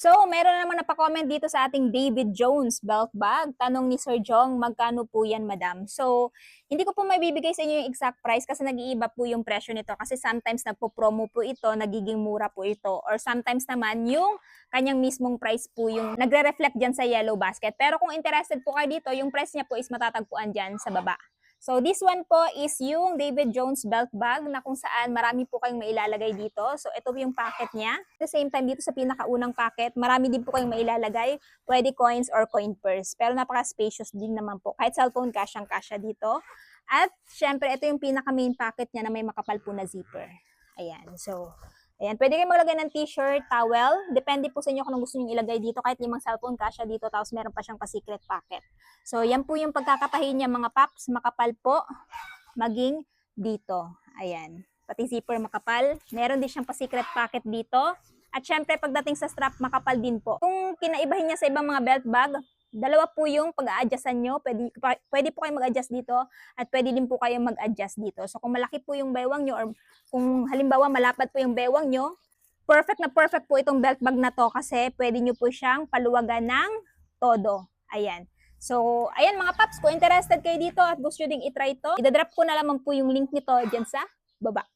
So, meron na naman napa-comment dito sa ating David Jones belt bag. Tanong ni Sir Jong, magkano po yan, madam? So, hindi ko po maibibigay sa inyo yung exact price kasi nag-iiba po yung presyo nito. Kasi sometimes nagpo-promo po ito, nagiging mura po ito. Or sometimes naman, yung kanyang mismong price po yung nagre-reflect dyan sa yellow basket. Pero kung interested po kayo dito, yung price niya po is matatagpuan dyan sa baba. So, this one po is yung David Jones belt bag na kung saan marami po kayong mailalagay dito. So, ito po yung packet niya. At the same time, dito sa pinakaunang packet, marami din po kayong mailalagay. Pwede coins or coin purse. Pero napaka-spacious din naman po. Kahit cellphone, kasyang-kasya dito. At, syempre, ito yung pinaka-main packet niya na may makapal po na zipper. Ayan. So, ayan. Pwede kayong maglagay ng t-shirt, towel. Depende po sa inyo kung anong gusto nyo ilagay dito. Kahit 5 cellphone, kasya dito. Tapos meron pa siyang pa-secret packet. So, yan po yung pagkakatahin niya mga paps. Makapal po. Maging dito. Ayan. Pati zipper makapal. Meron din siyang pa-secret packet dito. At syempre, pagdating sa strap, makapal din po. Kung kinaibahin niya sa ibang mga belt bag, dalawa po yung pag-a-adjustan nyo. Pwede po kayo mag-adjust dito at pwede din po kayo mag-adjust dito. So, kung malaki po yung baywang nyo or kung halimbawa malapad po yung baywang nyo, perfect na perfect po itong belt bag na to kasi pwede nyo po siyang paluwagan ng todo. Ayan. So, ayan mga paps, kung interested kayo dito at gusto nyo ding itry ito, idadrop ko na lamang po yung link nito dyan sa baba.